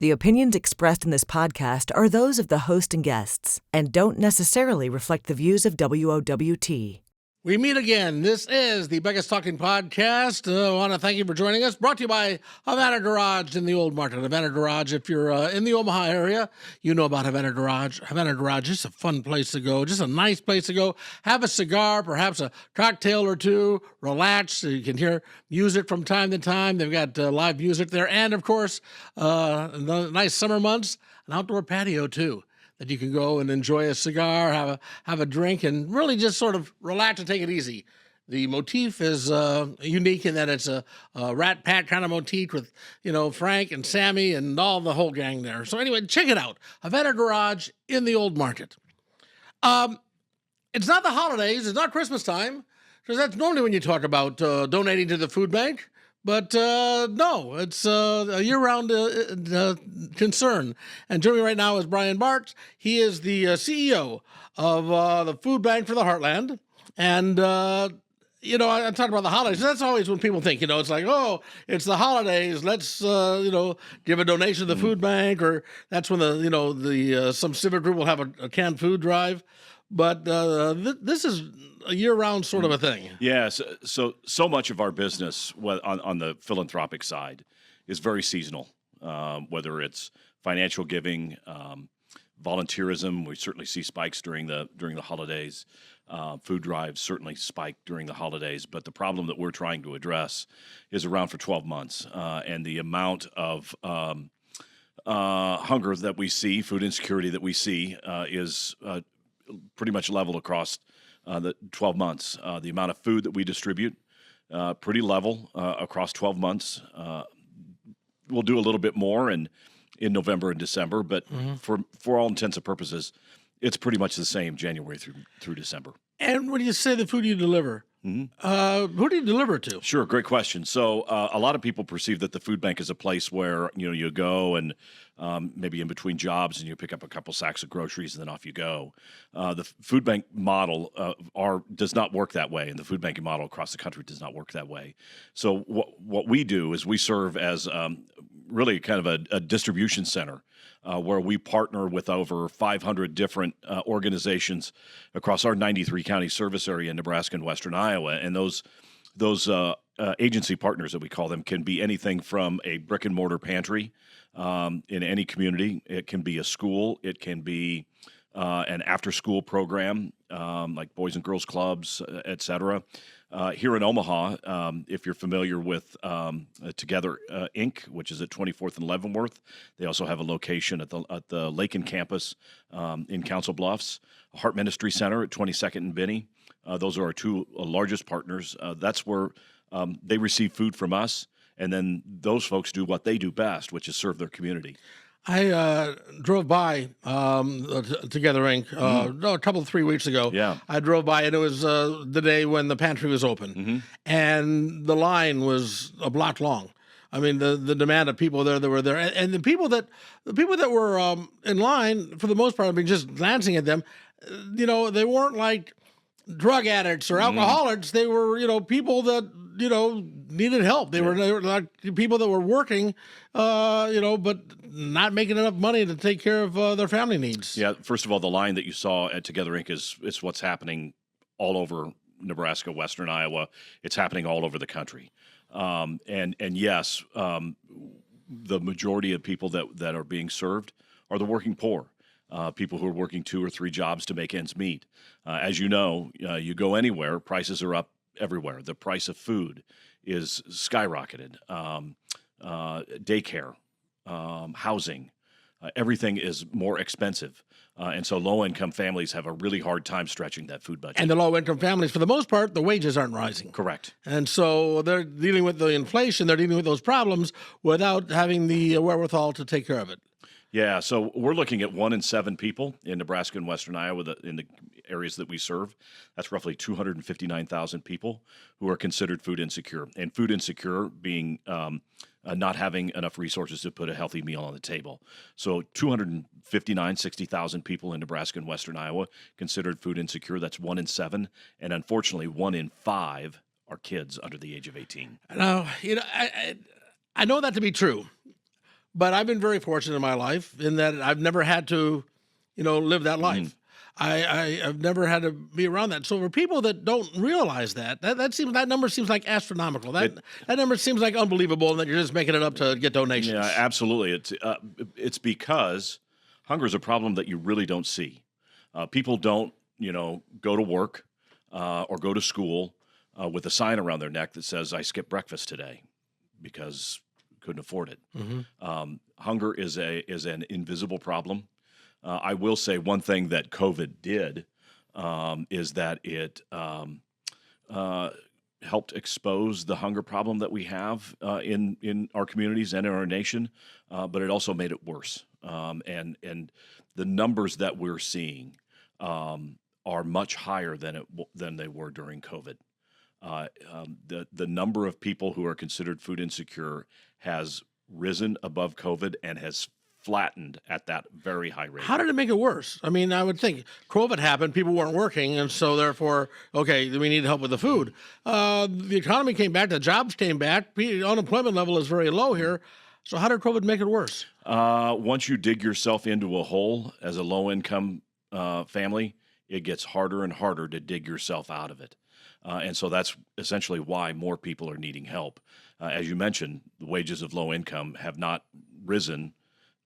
The opinions expressed in this podcast are those of the host and guests and don't necessarily reflect the views of WOWT. We meet again. This is the Biggest Talking Podcast. I want to thank you for joining us. Brought to you by Havana Garage in the Old Market. Havana Garage, if you're in the Omaha area, you know about Havana Garage. Havana Garage, just a fun place to go, just a nice place to go. Have a cigar, perhaps a cocktail or two, relax so you can hear music from time to time. They've got live music there. And, of course, in the nice summer months, an outdoor patio, too, that you can go and enjoy a cigar, have a drink, and really just sort of relax and take it easy. The motif is unique in that it's a Rat Pat kind of motif with, Frank and Sammy and all the whole gang there. So anyway, check it out. Havana Garage in the Old Market. It's not the holidays. It's not Christmas time, because that's normally when you talk about donating to the food bank. But no, it's a year-round concern. And joining me right now is Brian Bartz. He is the CEO of the Food Bank for the Heartland. And, I'm talking about the holidays. That's always when people think, it's like, oh, it's the holidays. Let's, give a donation to the food bank. Or that's when some civic group will have a canned food drive. But this is a year-round sort of a thing. Yeah, so much of our business on the philanthropic side is very seasonal, whether it's financial giving, volunteerism. We certainly see spikes during the holidays. Food drives certainly spike during the holidays. But the problem that we're trying to address is around for 12 months, and the amount of hunger that we see, food insecurity that we see, is pretty much level across the 12 months. The amount of food that we distribute, pretty level across 12 months. We'll do a little bit more in November and December, but for all intents and purposes, it's pretty much the same January through December. And when you say the food you deliver, who do you deliver it to? Sure, great question. So a lot of people perceive that the food bank is a place where you go and maybe in between jobs and you pick up a couple sacks of groceries and then off you go. The food bank model does not work that way, and the food banking model across the country does not work that way. So what we do is we serve as really kind of a distribution center where we partner with over 500 different organizations across our 93 county service area in Nebraska and Western Iowa. And those agency partners that we call them can be anything from a brick and mortar pantry in any community. It can be a school. It can be an after-school program like Boys and Girls Clubs, et cetera. Here in Omaha, if you're familiar with Together Inc., which is at 24th and Leavenworth, they also have a location at the Lakin campus in Council Bluffs, a Heart Ministry Center at 22nd and Binney. Those are our two largest partners. That's where they receive food from us, and then those folks do what they do best, which is serve their community. I drove by Together Inc. A couple of 3 weeks ago. Yeah. I drove by, and it was the day when the pantry was open, and the line was a block long. I mean, the demand of people that were there, and the people that were in line, for the most part, I mean, just glancing at them, they weren't like drug addicts or alcoholics. They were, people that needed help. They were like people that were working, but not making enough money to take care of their family needs. Yeah. First of all, the line that you saw at Together Inc. is what's happening all over Nebraska, Western Iowa. It's happening all over the country. And yes, the majority of people that are being served are the working poor. People who are working 2 or 3 jobs to make ends meet. As you know, you go anywhere, prices are up everywhere. The price of food is skyrocketed. Daycare, housing, everything is more expensive. And so low-income families have a really hard time stretching that food budget. And the low-income families, for the most part, the wages aren't rising. Correct. And so they're dealing with the inflation, they're dealing with those problems without having the wherewithal to take care of it. Yeah, so we're looking at 1 in 7 people in Nebraska and Western Iowa in the areas that we serve. That's roughly 259,000 people who are considered food insecure. And food insecure being not having enough resources to put a healthy meal on the table. So 60,000 people in Nebraska and Western Iowa considered food insecure. That's 1 in 7. And unfortunately, 1 in 5 are kids under the age of 18. Now, I know that to be true. but I've been very fortunate in my life in that I've never had to, live that life. I've never had to be around that. So for people that don't realize that number seems like astronomical. That number seems like unbelievable, and that you're just making it up to get donations. Yeah, absolutely. It's because hunger is a problem that you really don't see. People don't, go to work or go to school with a sign around their neck that says, "I skipped breakfast today," because couldn't afford it. Hunger is an invisible problem. I will say one thing that COVID did is that it helped expose the hunger problem that we have in our communities and in our nation, but it also made it worse. And the numbers that we're seeing are much higher than they were during COVID. The number of people who are considered food insecure has risen above COVID and has flattened at that very high rate. How did it make it worse? I mean, I would think COVID happened, people weren't working, and so therefore, okay, we need help with the food. The economy came back, the jobs came back, the unemployment level is very low here. So how did COVID make it worse? Once you dig yourself into a hole as a low-income family, it gets harder and harder to dig yourself out of it. And so that's essentially why more people are needing help. As you mentioned, the wages of low income have not risen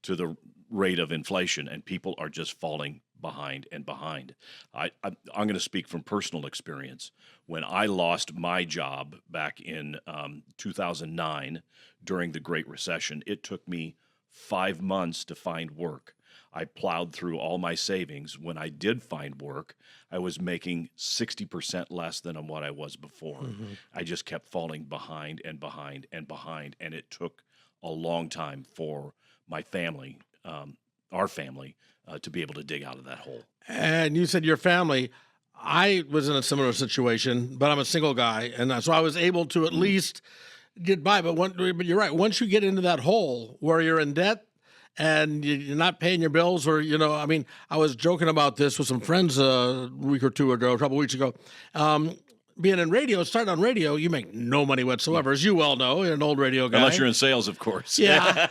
to the rate of inflation, and people are just falling behind and behind. I'm going to speak from personal experience. When I lost my job back in 2009 during the Great Recession, it took me 5 months to find work. I plowed through all my savings. When I did find work, I was making 60% less than what I was before. I just kept falling behind and behind and behind, and it took a long time for my family, our family, to be able to dig out of that hole. And you said your family. I was in a similar situation, but I'm a single guy, and so I was able to at least get by. But you're right. Once you get into that hole where you're in debt and you're not paying your bills, or I mean, I was joking about this with some friends a week or two ago, a couple weeks ago. Being in radio, starting on radio, you make no money whatsoever, as you well know. You're an old radio guy, unless you're in sales, of course. Yeah.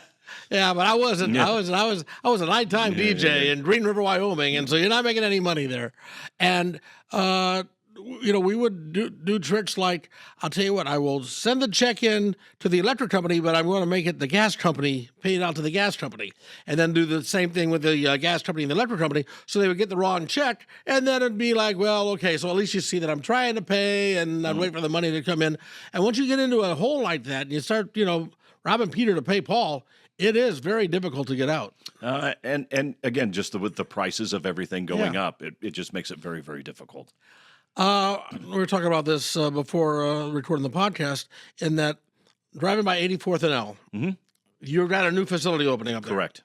Yeah, but I wasn't. I was a nighttime DJ in Green River, Wyoming, and so you're not making any money there. And we would do tricks like, I'll tell you what, I will send the check in to the electric company, but I'm going to make it the gas company, pay it out to the gas company, and then do the same thing with the gas company and the electric company, so they would get the wrong check, and then it'd be like, well, okay, so at least you see that I'm trying to pay, and I'd wait for the money to come in. And once you get into a hole like that, and you start, robbing Peter to pay Paul, it is very difficult to get out. And again, just with the prices of everything going up, it just makes it very, very difficult. We were talking about this before recording the podcast, in that driving by 84th and L, you've got a new facility opening up there. Correct.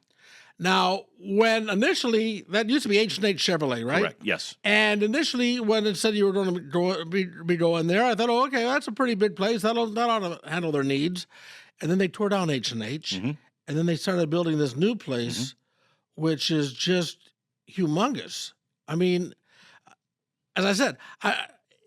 Now, when initially, that used to be H&H Chevrolet, right? Correct, yes. And initially, when it said you were going to be going there, I thought, okay, that's a pretty big place. That ought to handle their needs. And then they tore down H&H. And then they started building this new place, which is just humongous. I mean, as I said,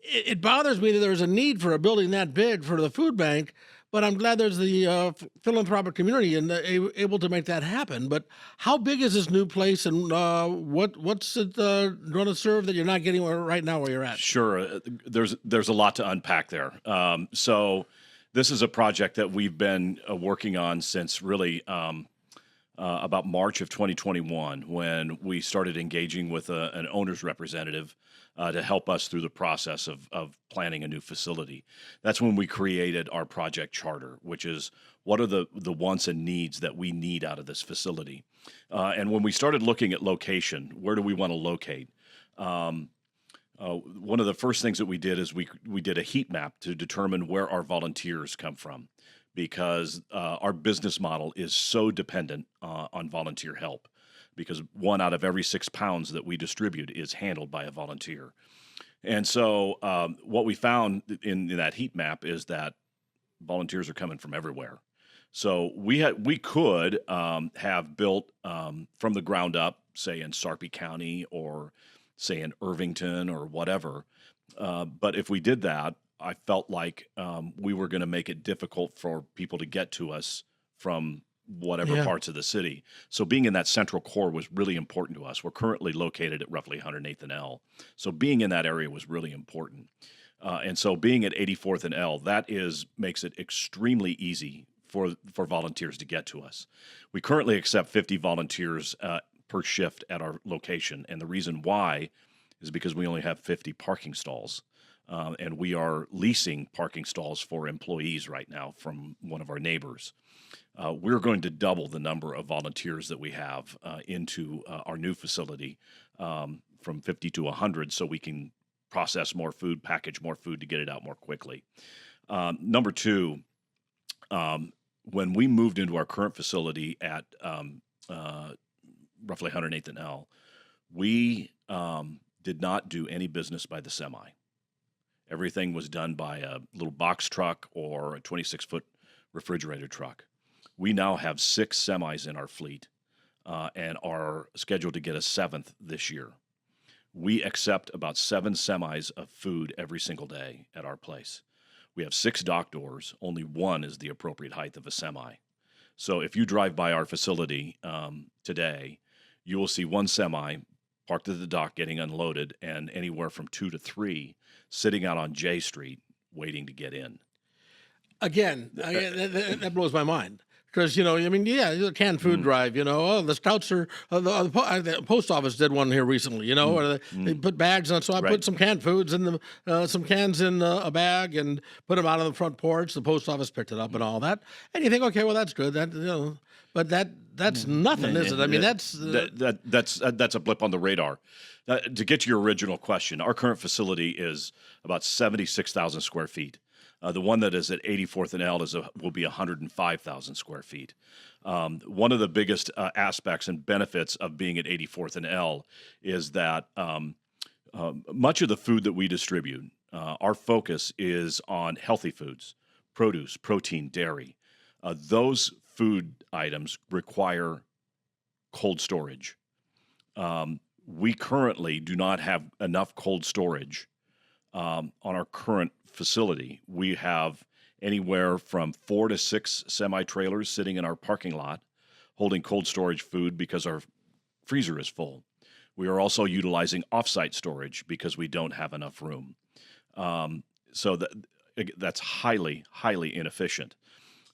it bothers me that there's a need for a building that big for the food bank, but I'm glad there's the philanthropic community and able to make that happen. But how big is this new place, and what's it going to serve that you're not getting right now where you're at? Sure. There's a lot to unpack there. So this is a project that we've been working on since really about March of 2021, when we started engaging with an owner's representative to help us through the process of planning a new facility. That's when we created our project charter, which is what are the wants and needs that we need out of this facility. And when we started looking at location, where do we want to locate? One of the first things that we did is we did a heat map to determine where our volunteers come from, because our business model is so dependent on volunteer help, because 1 out of every 6 pounds that we distribute is handled by a volunteer. And so what we found in that heat map is that volunteers are coming from everywhere. So we could have built from the ground up, say in Sarpy County or say in Irvington or whatever. But if we did that, I felt like we were going to make it difficult for people to get to us from whatever Yeah. parts of the city. So being in that central core was really important to us. We're currently located at roughly 108th and L. So being in that area was really important. And so being at 84th and L, makes it extremely easy for volunteers to get to us. We currently accept 50 volunteers per shift at our location. And the reason why is because we only have 50 parking stalls. And we are leasing parking stalls for employees right now from one of our neighbors. We're going to double the number of volunteers that we have into our new facility from 50 to 100 so we can process more food, package more food to get it out more quickly. Number two, when we moved into our current facility at roughly 108th and L, we did not do any business by the semi. Everything was done by a little box truck or a 26-foot refrigerator truck. We now have 6 semis in our fleet and are scheduled to get a 7th this year. We accept about 7 semis of food every single day at our place. We have 6 dock doors. Only 1 is the appropriate height of a semi. So if you drive by our facility today, you will see 1 semi parked at the dock getting unloaded and anywhere from 2 to 3 sitting out on J Street waiting to get in. Again, that blows my mind. Because, the canned food drive, the scouts are, the post office did one here recently, where they put bags on. So I put some canned foods in some cans in a bag and put them out on the front porch. The post office picked it up and all that. And you think, okay, well, that's good. But that's nothing, is it? I mean, that's a blip on the radar. To get to your original question, our current facility is about 76,000 square feet. The one that is at 84th and L will be 105,000 square feet. One of the biggest aspects and benefits of being at 84th and L is that much of the food that we distribute, our focus is on healthy foods, produce, protein, dairy. Those food items require cold storage. We currently do not have enough cold storage on our current facility. We have anywhere from 4 to 6 semi-trailers sitting in our parking lot holding cold storage food because our freezer is full. We are also utilizing off-site storage because we don't have enough room. So that's highly, highly inefficient.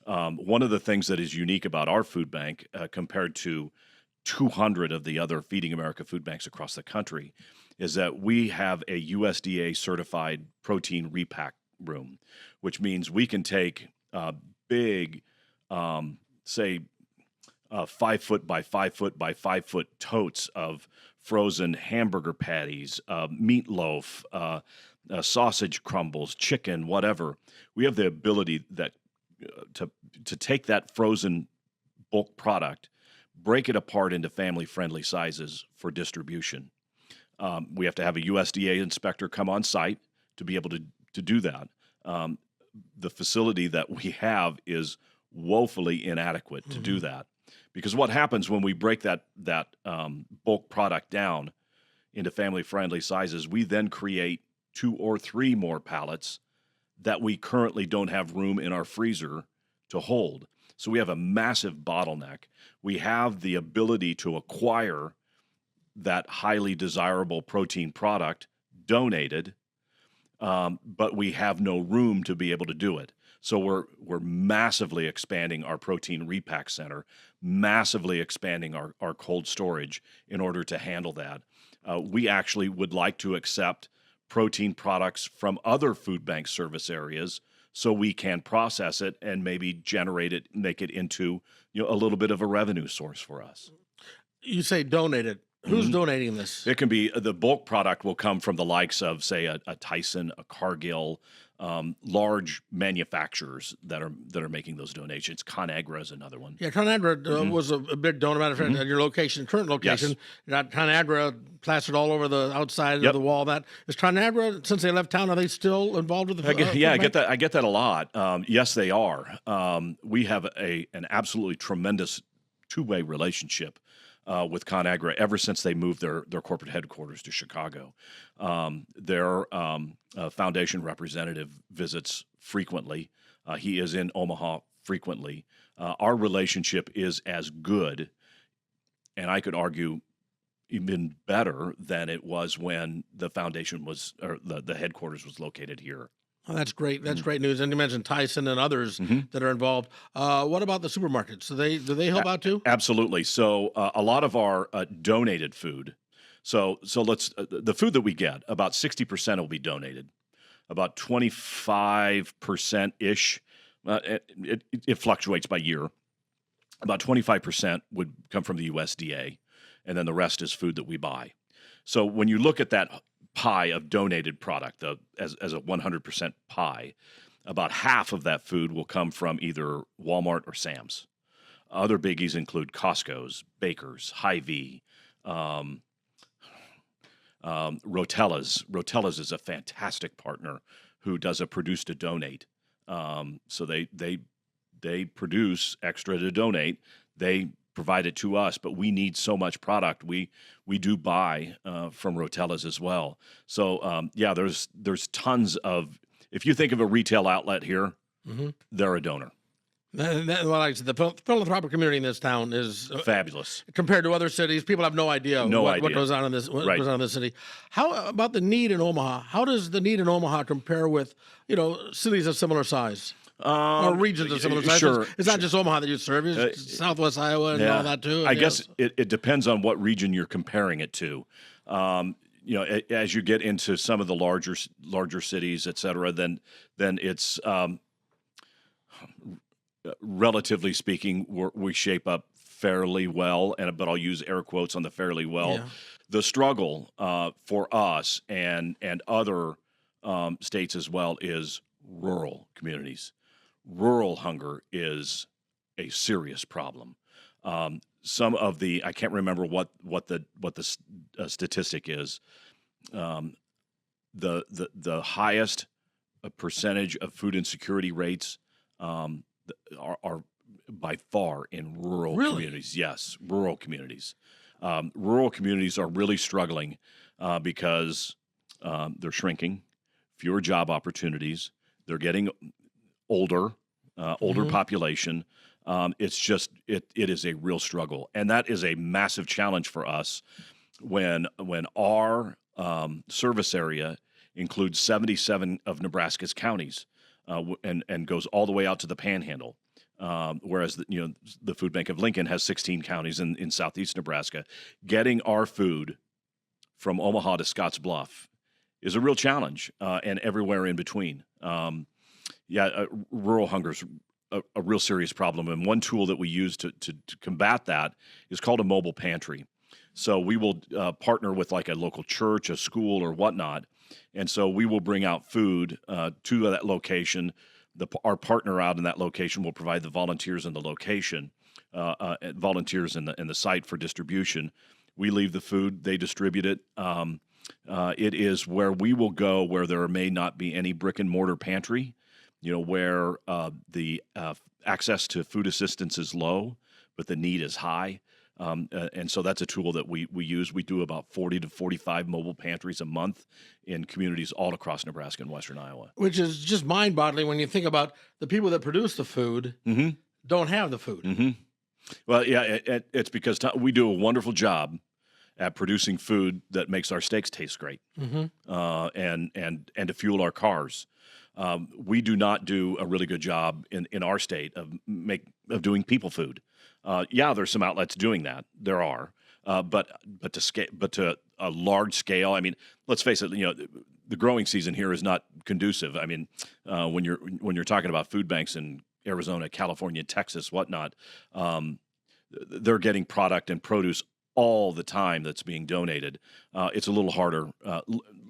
One of the things that is unique about our food bank compared to 200 of the other Feeding America food banks across the country is that we have a USDA certified protein repack room, which means we can take big, say, 5 foot by 5 foot by 5 foot totes of frozen hamburger patties, meatloaf, sausage crumbles, chicken, whatever. We have the ability that to take that frozen bulk product, break it apart into family-friendly sizes for distribution. We have to have a USDA inspector come on site to be able to do that. The facility that we have is woefully inadequate to do that, because what happens when we break that bulk product down into family-friendly sizes, we then create 2 or 3 more pallets that we currently don't have room in our freezer to hold. So we have a massive bottleneck. We have the ability to acquire that highly desirable protein product donated, but we have no room to be able to do it. So we're massively expanding our protein repack center, massively expanding our cold storage in order to handle that. We actually would like to accept protein products from other food bank service areas so we can process it and maybe generate it, make it into a little bit of a revenue source for us. You say donated. Who's donating this? It can be the bulk product will come from the likes of, say, a Tyson, a Cargill, large manufacturers that are making those donations. ConAgra is another one. Yeah, ConAgra was a big donor. Matter of fact, at your current location, you got ConAgra plastered all over the outside of the wall. That is ConAgra. Since they left town, are they still involved with the? I get that a lot. Yes, they are. We have an absolutely tremendous two-way relationship with ConAgra ever since they moved their corporate headquarters to Chicago. Their foundation representative visits frequently. He is in Omaha frequently. Our relationship is as good, and I could argue even better than it was when the foundation was, or the headquarters was located here. Oh, that's great. That's great news. And you mentioned Tyson and others that are involved. What about the supermarkets? Do they help out too? Absolutely. So a lot of our donated food. So let's the food that we get, about 60% will be donated. About 25% ish. It fluctuates by year. About 25% would come from the USDA, and then the rest is food that we buy. So when you look at that pie of donated product, as a 100% pie, about half of that food will come from either Walmart or Sam's. Other biggies include Costco's, Baker's, Hy-Vee, Rotella's. Rotella's is a fantastic partner who does a produce to donate. So they produce extra to donate. They provide it to us, but we need so much product. We do buy from Rotella's as well. So there's tons of. If you think of a retail outlet here, they're a donor. Well, like I said, the philanthropic community in this town is Fabulous compared to other cities. People have no idea what goes on in this goes on in this city. How about the need in Omaha? How does the need in Omaha compare with cities of similar size? Or regions of similar size. Sure, it's not just Omaha that you serve. It's Southwest Iowa and all that too. I guess it depends on what region you're comparing it to. As you get into some of the larger cities, et cetera, then it's relatively speaking, we shape up fairly well. But I'll use air quotes on the fairly well. Yeah. The struggle for us and other states as well is rural communities. Rural hunger is a serious problem. Some of the I can't remember what the statistic is. The highest percentage of food insecurity rates are by far in rural communities. Yes, rural communities. Rural communities are really struggling because they're shrinking, fewer job opportunities. They're getting older population. It's just it is a real struggle, and that is a massive challenge for us when our service area includes 77 of Nebraska's counties, and goes all the way out to the Panhandle. Whereas the Food Bank of Lincoln has 16 counties in southeast Nebraska. Getting our food from Omaha to Scotts Bluff is a real challenge, and everywhere in between. Rural hunger is a real serious problem, and one tool that we use to combat that is called a mobile pantry. So we will partner with like a local church, a school, or whatnot, and so we will bring out food to that location. Our partner out in that location will provide the volunteers in the location, volunteers in the site for distribution. We leave the food, they distribute it. It is where we will go where there may not be any brick and mortar pantry, where the access to food assistance is low, but the need is high. And so that's a tool that we use. We do about 40 to 45 mobile pantries a month in communities all across Nebraska and western Iowa. Which is just mind-boggling when you think about the people that produce the food don't have the food. Mm-hmm. Well, yeah, it's because we do a wonderful job at producing food that makes our steaks taste great, and to fuel our cars. We do not do a really good job in our state of doing people food. There's some outlets doing that. There are, but to a large scale. I mean, let's face it. The growing season here is not conducive. I mean, when you're talking about food banks in Arizona, California, Texas, whatnot, they're getting product and produce all the time that's being donated. It's a little harder.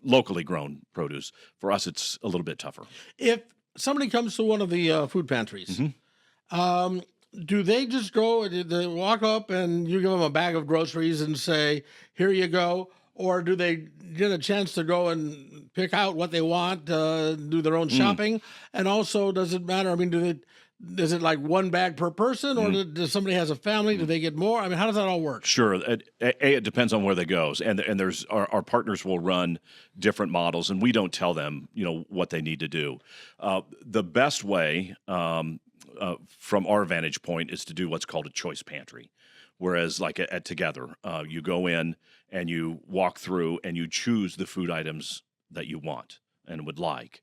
Locally grown produce. For us, it's a little bit tougher. If somebody comes to one of the food pantries, do they just go, they walk up and you give them a bag of groceries and say, here you go? Or do they get a chance to go and pick out what they want, do their own shopping? And also, does it matter? I mean, is it like one bag per person, or does somebody has a family? Do they get more? I mean, how does that all work? Sure. It depends on where they go. And there's our partners will run different models, and we don't tell them, what they need to do. The best way from our vantage point, is to do what's called a choice pantry. Whereas, like at Together, you go in and you walk through and you choose the food items that you want and would like.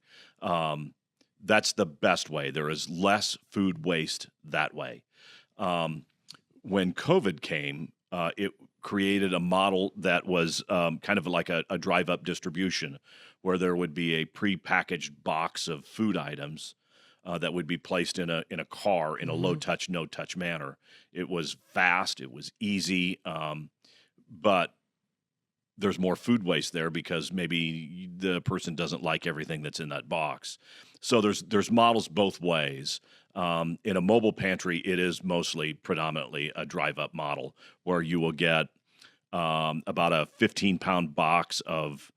That's the best way. There is less food waste that way. When COVID came, it created a model that was kind of like a drive-up distribution, where there would be a pre-packaged box of food items that would be placed in a car in a low-touch, no-touch manner. It was fast, it was easy, but there's more food waste there because maybe the person doesn't like everything that's in that box. So there's models both ways. In a mobile pantry, it is predominantly a drive-up model where you will get about a 15-pound box of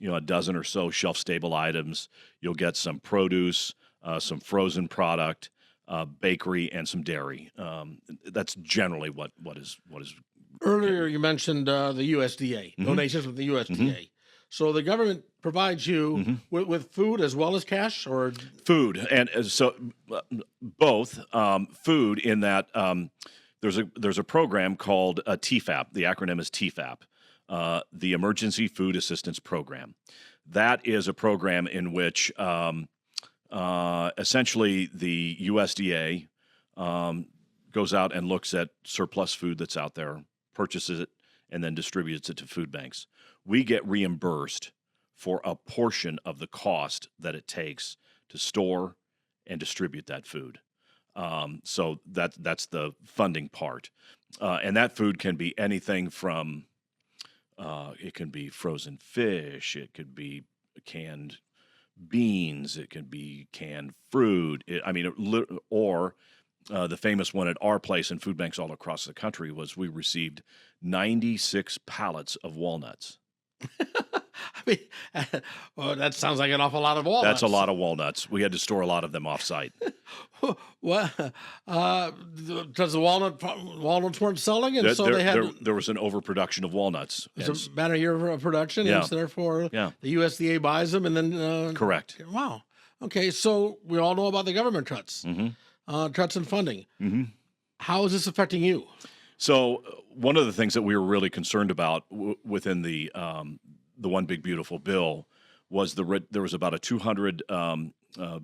a dozen or so shelf-stable items. You'll get some produce, some frozen product, bakery, and some dairy. That's generally what is. Earlier, you mentioned the USDA, donations from the USDA. So the government provides you with food as well as cash, or food, and so both food. In that there's a program called TFAP. The acronym is TFAP, the Emergency Food Assistance Program. That is a program in which essentially the USDA goes out and looks at surplus food that's out there, purchases it, and then distributes it to food banks. We get reimbursed for a portion of the cost that it takes to store and distribute that food. So that's the funding part. And that food can be anything from, it can be frozen fish, it could be canned beans, it can be canned fruit. Or the famous one at our place and food banks all across the country was we received 96 pallets of walnuts. That sounds like an awful lot of walnuts. That's a lot of walnuts. We had to store a lot of them off-site. Well, does the walnuts weren't selling, and there was an overproduction of walnuts. It's a better year of production, and so therefore the USDA buys them, and then correct. Wow. Okay, so we all know about the government cuts, cuts in funding. How is this affecting you? So one of the things that we were really concerned about within the One Big Beautiful Bill was there was about a $200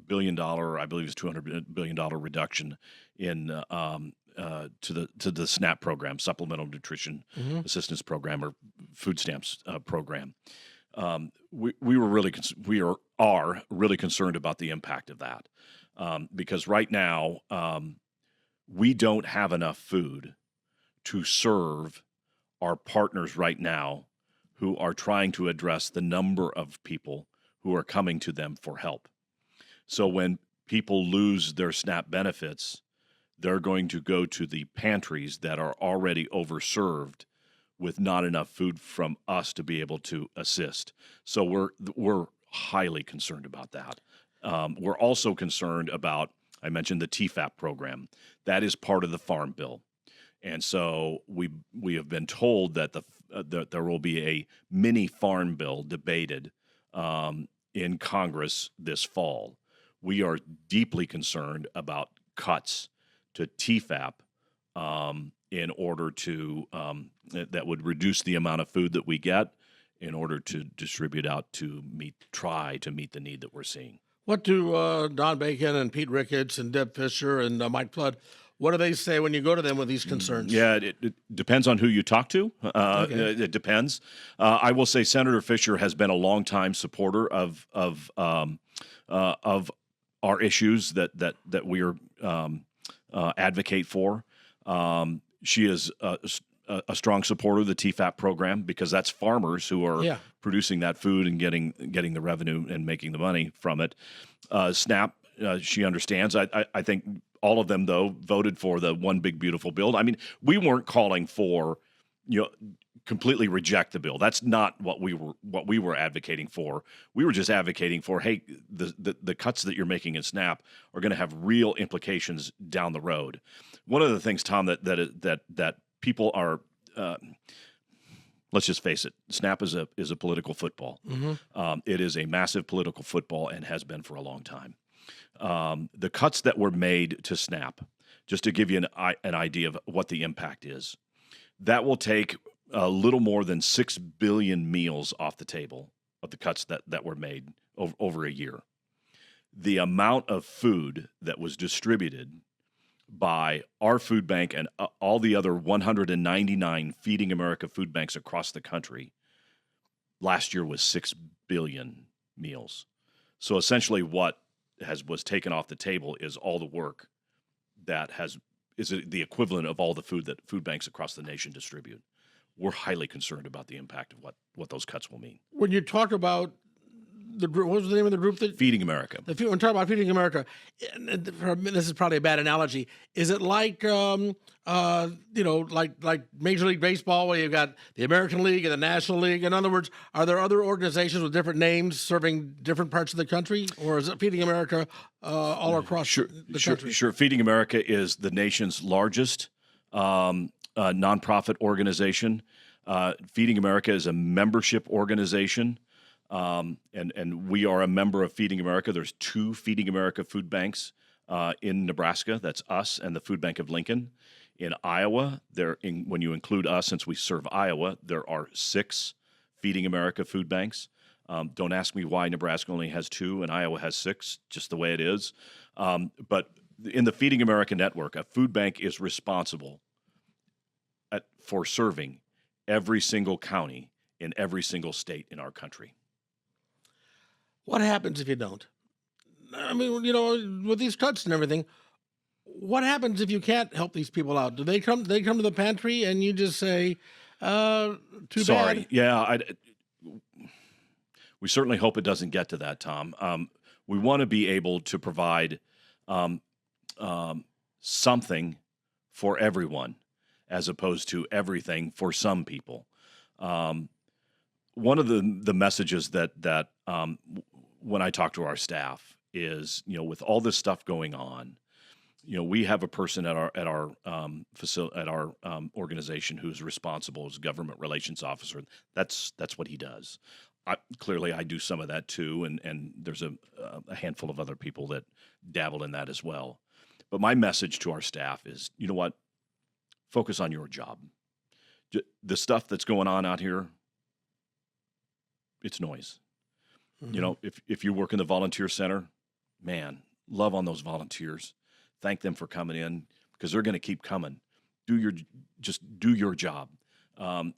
billion, I believe it's $200 billion reduction in to the SNAP program, Supplemental Nutrition Assistance Program, or food stamps program. We are really concerned about the impact of that because right now we don't have enough food to serve our partners right now who are trying to address the number of people who are coming to them for help. So when people lose their SNAP benefits, they're going to go to the pantries that are already overserved with not enough food from us to be able to assist. So we're highly concerned about that. We're also concerned about, I mentioned the TFAP program. That is part of the Farm Bill. And so we have been told that there will be a mini farm bill debated in Congress this fall. We are deeply concerned about cuts to TFAP in order to that would reduce the amount of food that we get in order to distribute out to try to meet the need that we're seeing. What do Don Bacon and Pete Ricketts and Deb Fisher and Mike Flood, what do they say when you go to them with these concerns? Yeah, it depends on who you talk to. It depends. I will say Senator Fisher has been a longtime supporter of our issues that we advocate for. She is a strong supporter of the TFAP program because that's farmers who are producing that food and getting the revenue and making the money from it. SNAP, she understands. I think all of them, though, voted for the One Big Beautiful Bill. I mean, we weren't calling for, completely reject the bill. That's not what we were advocating for. We were just advocating for, hey, the cuts that you're making in SNAP are going to have real implications down the road. One of the things, Tom, that people are, let's just face it, SNAP is a political football. It is a massive political football and has been for a long time. the cuts that were made to SNAP, just to give you an idea of what the impact is, that will take a little more than 6 billion meals off the table of the cuts that were made over a year. The amount of food that was distributed by our food bank and all the other 199 Feeding America food banks across the country last year was 6 billion meals. So essentially what was taken off the table is all the work that is the equivalent of all the food that food banks across the nation distribute. We're highly concerned about the impact of what those cuts will mean. When you talk about what was the name of the group that Feeding America. When you talk about Feeding America, this is probably a bad analogy. Is it like like Major League Baseball, where you've got the American League and the National League? In other words, are there other organizations with different names serving different parts of the country, or is it Feeding America all across the country? Sure. Feeding America is the nation's largest nonprofit organization. Feeding America is a membership organization. And we are a member of Feeding America. There's 2 Feeding America food banks in Nebraska. That's us and the Food Bank of Lincoln. In Iowa, when you include us, since we serve Iowa, there are 6 Feeding America food banks. Don't ask me why Nebraska only has 2 and Iowa has 6, just the way it is. But in the Feeding America network, a food bank is responsible for serving every single county in every single state in our country. What happens if you don't? I mean, with these cuts and everything, what happens if you can't help these people out? Do they come to the pantry and you just say, too Sorry. bad? Yeah, we certainly hope it doesn't get to that, Tom. We want to be able to provide something for everyone as opposed to everything for some people. One of the messages that when I talk to our staff is, with all this stuff going on, we have a person at our facility, at our organization, who's responsible as government relations officer. That's what he does. Clearly, I do some of that too, and there's a handful of other people that dabble in that as well. But my message to our staff is, you know what? Focus on your job. The stuff that's going on out here, it's noise. Mm-hmm. If you work in the volunteer center, man, love on those volunteers. Thank them for coming in, because they're going to keep coming. Just do your job.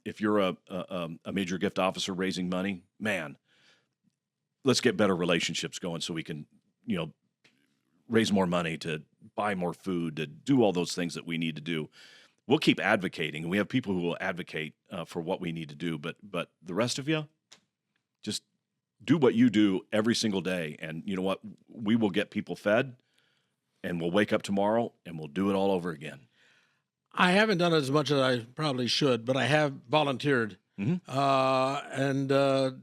If you're a major gift officer raising money, man, let's get better relationships going so we can, raise more money to buy more food, to do all those things that we need to do. We'll keep advocating, and we have people who will advocate for what we need to do. But the rest of you, just do what you do every single day, and you know what? We will get people fed, and we'll wake up tomorrow, and we'll do it all over again. I haven't done as much as I probably should, but I have volunteered. Mm-hmm. And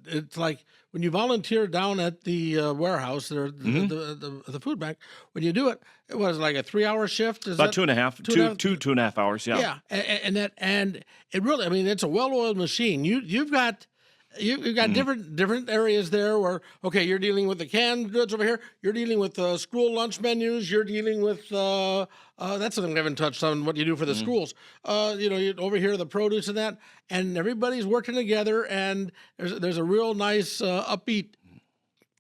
it's like when you volunteer down at the warehouse, or the food bank, when you do it, it was like a 3-hour shift. Is about that 2.5 hours. Yeah. Yeah. And it really, it's a well-oiled machine. You've got different areas there where, okay, you're dealing with the canned goods over here. You're dealing with school lunch menus. You're dealing with that's something we haven't touched on, what you do for the schools. Over here, the produce and that, and everybody's working together, and there's a real nice upbeat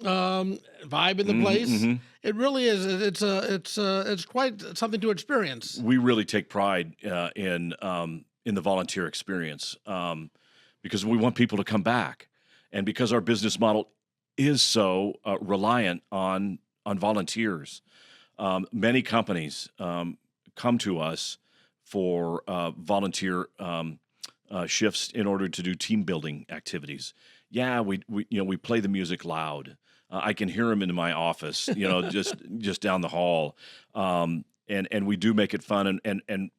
vibe in the place. Mm-hmm. It really is. It's quite something to experience. We really take pride in the volunteer experience. Because we want people to come back, and because our business model is so reliant on volunteers. Many companies come to us for volunteer shifts in order to do team building activities. Yeah, we play the music loud. I can hear them in my office, just down the hall, and we do make it fun. And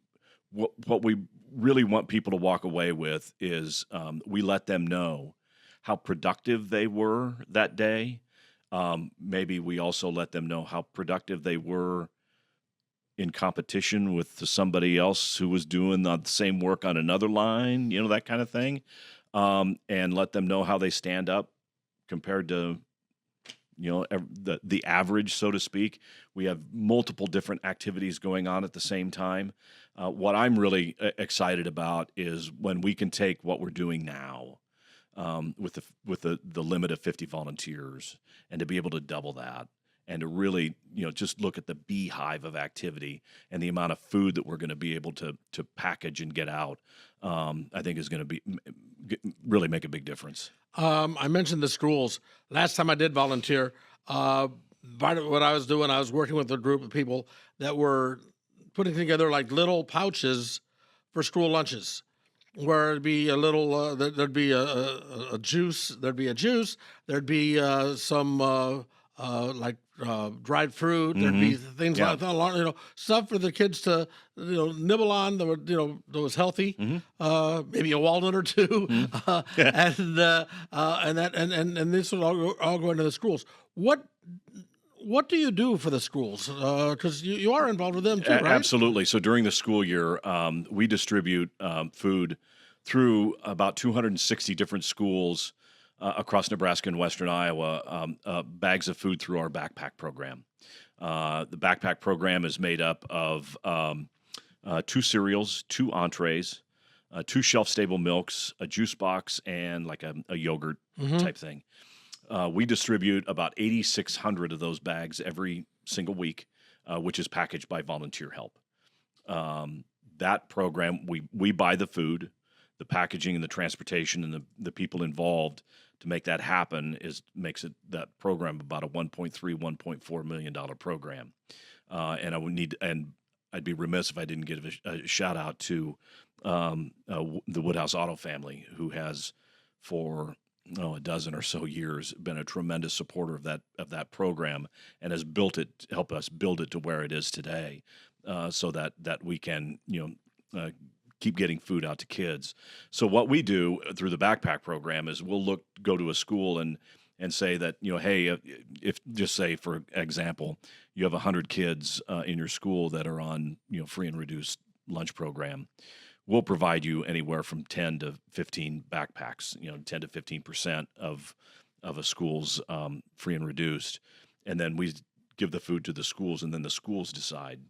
what we really want people to walk away with is we let them know how productive they were that day. Maybe we also let them know how productive they were in competition with somebody else who was doing the same work on another line, that kind of thing, and let them know how they stand up compared to the average, so to speak. We have multiple different activities going on at the same time. What I'm really excited about is when we can take what we're doing now with the limit of 50 volunteers and to be able to double that and to really just look at the beehive of activity and the amount of food that we're going to be able to package and get out. I think is going to really make a big difference. I mentioned the schools. Last time I did volunteer, part of what I was doing, I was working with a group of people that were putting together like little pouches for school lunches, where it'd be a little, there'd be a juice, there'd be some dried fruit, there'd be things like that, stuff for the kids to nibble on that was healthy, maybe a walnut or two, and this would all go into the schools. What do you do for the schools? Because you are involved with them too, right? Absolutely. So during the school year, we distribute food through about 260 different schools across Nebraska and Western Iowa, bags of food through our backpack program. The backpack program is made up of 2 cereals, 2 entrees, 2 shelf-stable milks, a juice box, and like a yogurt type thing. We distribute about 8,600 of those bags every single week, which is packaged by volunteer help. That program, we buy the food, the packaging and the transportation and the people involved to make that happen makes that program about a $1.3-1.4 million program. And I'd be remiss if I didn't give a shout out to the Woodhouse Auto family, who has for a dozen or so years been a tremendous supporter of that program and has helped us build it to where it is today, so that we can keep getting food out to kids. So what we do through the backpack program is we'll go to a school and say that, hey, if just say, for example, you have 100 kids in your school that are on, free and reduced lunch program, we'll provide you anywhere from 10 to 15 backpacks, 10 to 15% of a school's free and reduced. And then we give the food to the schools, and then the schools decide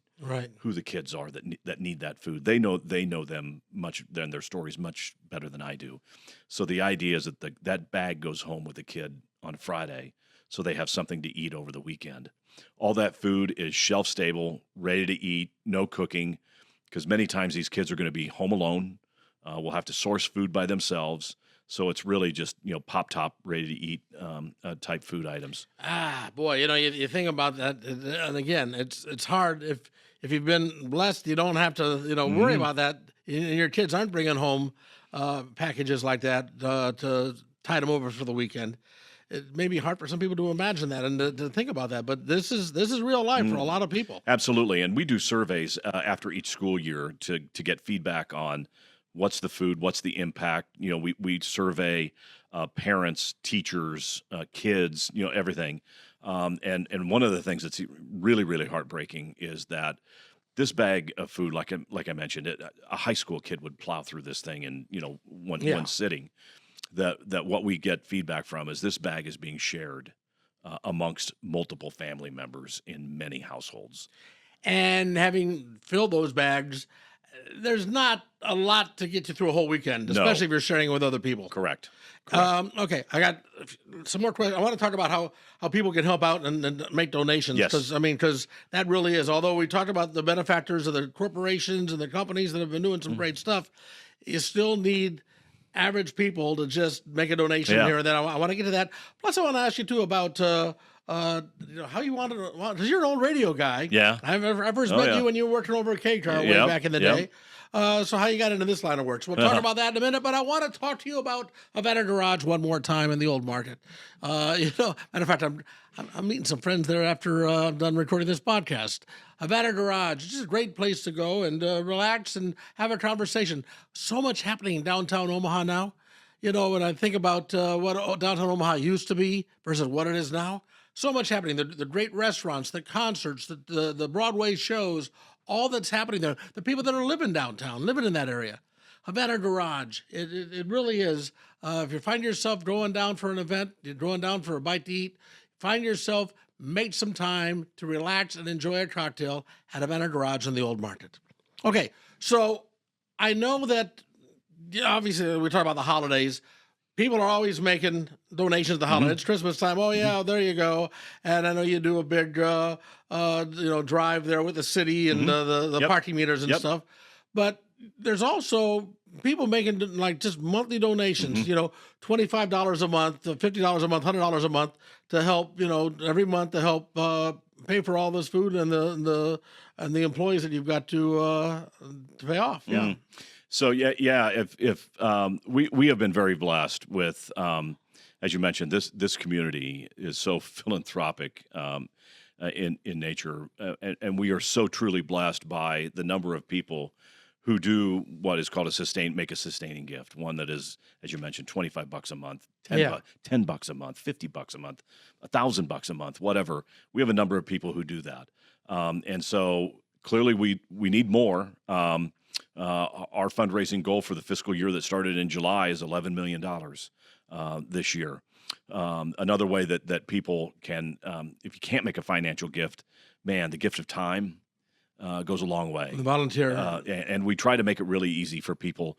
who the kids are that need that food. They know them their stories much better than I do. So the idea is that that bag goes home with the kid on Friday, so they have something to eat over the weekend. All that food is shelf stable, ready to eat, no cooking, because many times these kids are going to be home alone. Will have to source food by themselves. So it's really just, pop top, ready to eat type food items. Boy, you think about that, and again, it's hard if you've been blessed, you don't have to worry about that, and your kids aren't bringing home packages like that to tide them over for the weekend. It may be hard for some people to imagine that and to think about that, but this is real life for a lot of people. Absolutely, and we do surveys after each school year to get feedback on what's the food, what's the impact. We survey parents, teachers, kids, everything. And one of the things that's really, really heartbreaking is that this bag of food, like I mentioned, a high school kid would plow through this thing in one sitting. That what we get feedback from is this bag is being shared amongst multiple family members in many households. And having filled those bags, there's not a lot to get you through a whole weekend, especially if you're sharing it with other people. Correct. Okay, I got some more questions. I want to talk about how people can help out and make donations. Yes. Because that really is, although we talked about the benefactors of the corporations and the companies that have been doing some great stuff, you still need average people to just make a donation here and there. I want to get to that. Plus, I want to ask you too about how you wanted to, because you're an old radio guy. Yeah. I first met you when you were working over at K-Car way back in the day. So how you got into this line of work. So we'll talk about that in a minute, but I want to talk to you about Havana Garage one more time in the old market. Matter of fact, I'm meeting some friends there after I'm done recording this podcast. Havana Garage, it's just a great place to go and relax and have a conversation. So much happening in downtown Omaha now. When I think about what downtown Omaha used to be versus what it is now, so much happening. The great restaurants, the concerts, the Broadway shows, all that's happening there. The people that are living downtown, living in that area. Havana Garage, it really is. If you find yourself going down for an event, you're going down for a bite to eat, find yourself, make some time to relax and enjoy a cocktail at Havana Garage in the Old Market. Okay, so I know that obviously we talk about the holidays. People are always making donations to holidays. It's Christmas time. Oh yeah, there you go. And I know you do a big, drive there with the city and the parking meters and stuff. But there's also people making like just monthly donations. $25 a month, $50 a month, $100 a month to help. Every month to help pay for all this food and the employees that you've got to pay off. Yeah. So if we have been very blessed with, as you mentioned, this community is so philanthropic in nature, and we are so truly blessed by the number of people who do what is called make a sustaining gift. One that is, as you mentioned, $25 a month, $10 a month, $50 a month, $1,000 a month, whatever. We have a number of people who do that, and so clearly we need more. Our fundraising goal for the fiscal year that started in July is $11 million this year. Another way that people can, if you can't make a financial gift, man, the gift of time goes a long way. The volunteer. And we try to make it really easy for people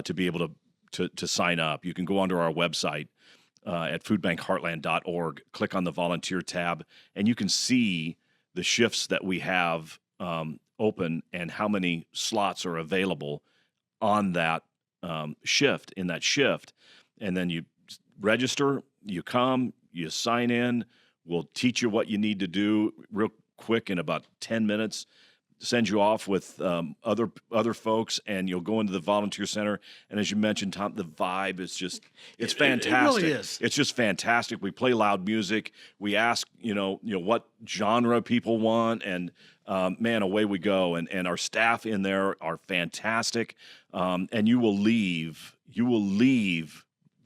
to be able to sign up. You can go onto our website at foodbankheartland.org, click on the volunteer tab, and you can see the shifts that we have open and how many slots are available on that shift, and then you register, you come, you sign in, we'll teach you what you need to do real quick in about 10 minutes, send you off with other folks, and you'll go into the volunteer center. And as you mentioned, Tom, the vibe is just, it's fantastic. It really is. It's just fantastic. We play loud music. We ask, what genre people want, and man, away we go. And our staff in there are fantastic. And you will leave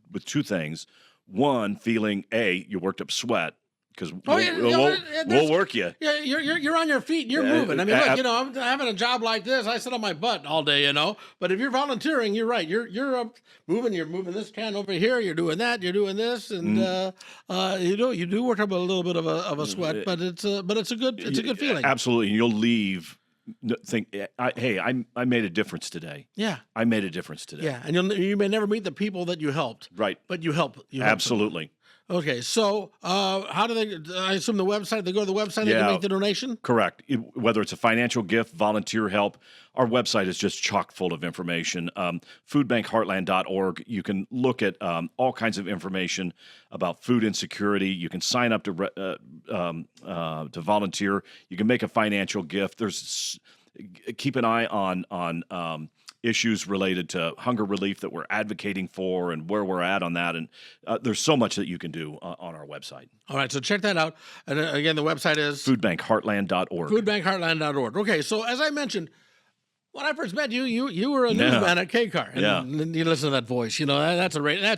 with two things. One, feeling, you worked up sweat, because we'll work you. Yeah, you're on your feet and you're moving. I mean, look, I'm having a job like this. I sit on my butt all day, But if you're volunteering, you're right. You're moving. You're moving this can over here. You're doing that. You're doing this, and you do work up a little bit of a sweat, but it's a good feeling. Absolutely, and you'll leave. Think, hey, I made a difference today. Yeah, I made a difference today. Yeah, and you may never meet the people that you helped. Right, but you help. Absolutely. Them. Okay, so how do they? I assume the website. They go to the website. They can make the donation. Correct. Whether it's a financial gift, volunteer help, our website is just chock full of information. Foodbankheartland.org. You can look at all kinds of information about food insecurity. You can sign up to volunteer. You can make a financial gift. Keep an eye on issues related to hunger relief that we're advocating for and where we're at on that. And there's so much that you can do on our website. All right, so check that out. And again, the website is? Foodbankheartland.org. Foodbankheartland.org. Okay, so as I mentioned, when I first met you, you were a newsman at K-Car. And you listen to that voice. That's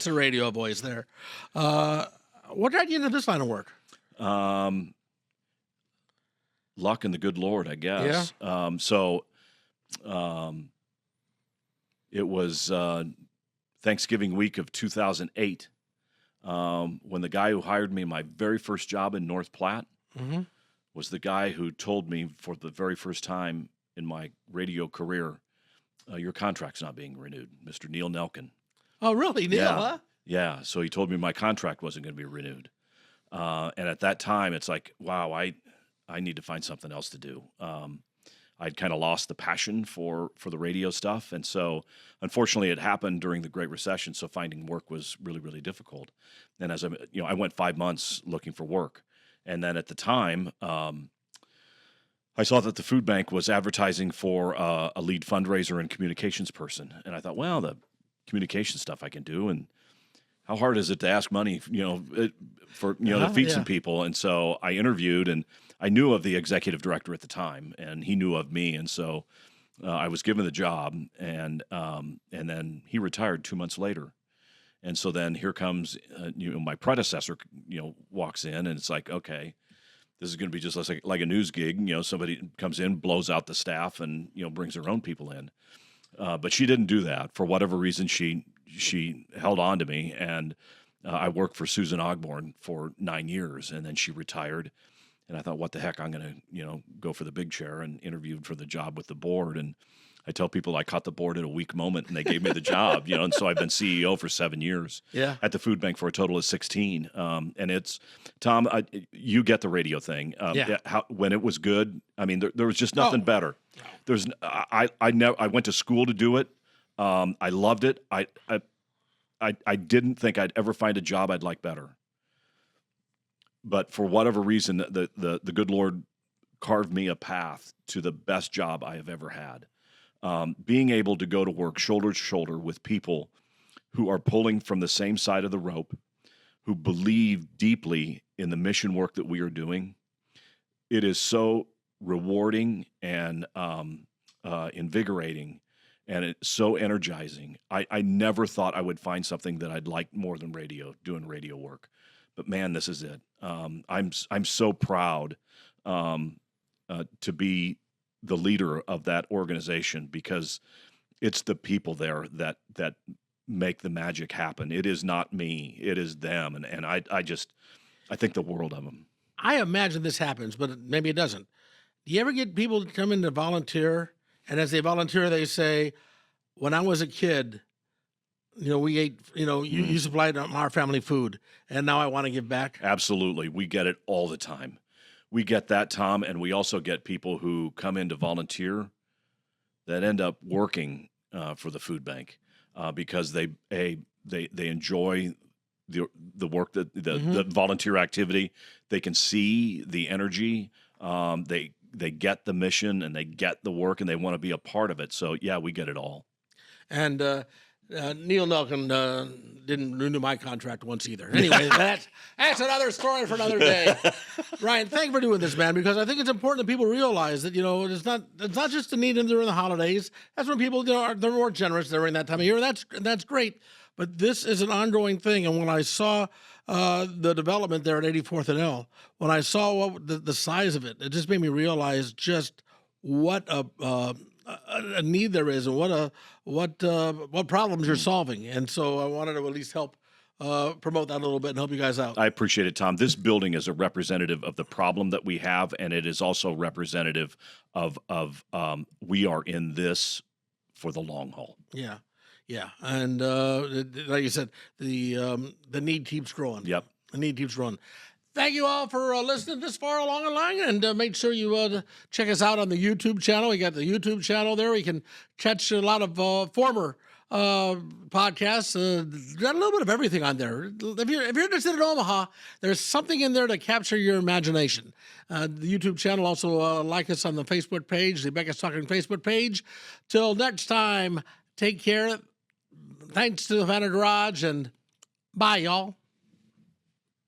a radio voice there. What got you into this line of work? Luck and the good Lord, I guess. Yeah. It was Thanksgiving week of 2008 when the guy who hired me my very first job in North Platte was the guy who told me for the very first time in my radio career, your contract's not being renewed, Mr. Neil Nelkin. Oh, really? Neil, huh? Yeah. So he told me my contract wasn't going to be renewed. And at that time, it's like, wow, I need to find something else to do. I'd kind of lost the passion for the radio stuff. And so unfortunately it happened during the Great Recession. So finding work was really, really difficult. And as I went 5 months looking for work. And then at the time, I saw that the food bank was advertising for a lead fundraiser and communications person. And I thought, well, the communication stuff I can do. And how hard is it to ask money, to feed some people? And so I interviewed, and I knew of the executive director at the time, and he knew of me. And so I was given the job, and then he retired 2 months later. And so then here comes, my predecessor, walks in, and it's like, okay, this is going to be just like a news gig. Somebody comes in, blows out the staff, and, brings their own people in. But she didn't do that. For whatever reason, she held on to me, and I worked for Susan Ogborn for 9 years, and then she retired. And I thought, what the heck, I'm going to, go for the big chair, and interviewed for the job with the board. And I tell people I caught the board at a weak moment, and they gave me the job, and so I've been CEO for 7 years at the food bank for a total of 16. And it's, Tom, you get the radio thing. When it was good, I mean, there was just nothing better. There's, I went to school to do it. I loved it. I didn't think I'd ever find a job I'd like better. But for whatever reason, the good Lord carved me a path to the best job I have ever had. Being able to go to work shoulder to shoulder with people who are pulling from the same side of the rope, who believe deeply in the mission work that we are doing, it is so rewarding and invigorating, and it's so energizing. I never thought I would find something that I'd like more than radio, doing radio work. But man, this is it. I'm so proud to be the leader of that organization, because it's the people there that make the magic happen. It is not me, it is them. And I think the world of them. I imagine this happens, but maybe it doesn't. Do you ever get people to come in to volunteer, and as they volunteer, they say, when I was a kid, we ate, you supplied our family food, and now I want to give back? Absolutely. We get it all the time. We get that, Tom, and we also get people who come in to volunteer that end up working for the food bank because they enjoy the work, the volunteer activity. They can see the energy. They get the mission, and they get the work, and they want to be a part of it. So yeah, we get it all. And Neil Nelkin didn't renew my contract once either. Anyway, that's another story for another day. Ryan, thank you for doing this, man, because I think it's important that people realize that it's not just a need during the holidays. That's when people they're more generous during that time of year. That's great, but this is an ongoing thing. And when I saw the development there at 84th and L, when I saw the size of it, it just made me realize just what a need there is, and what problems you're solving. And so I wanted to at least help promote that a little bit and help you guys out. I appreciate it, Tom. This building is a representative of the problem that we have, and it is also representative of we are in this for the long haul. Yeah. And like you said, the need keeps growing. Yep. The need keeps growing. Thank you all for listening this far along the line, and make sure you check us out on the YouTube channel. We got the YouTube channel there. You can catch a lot of former podcasts. Got a little bit of everything on there. If you're interested in Omaha, there's something in there to capture your imagination. The YouTube channel, also like us on the Facebook page, the Becca's Talking Facebook page. Till next time, take care. Thanks to the Havana Garage, and bye, y'all.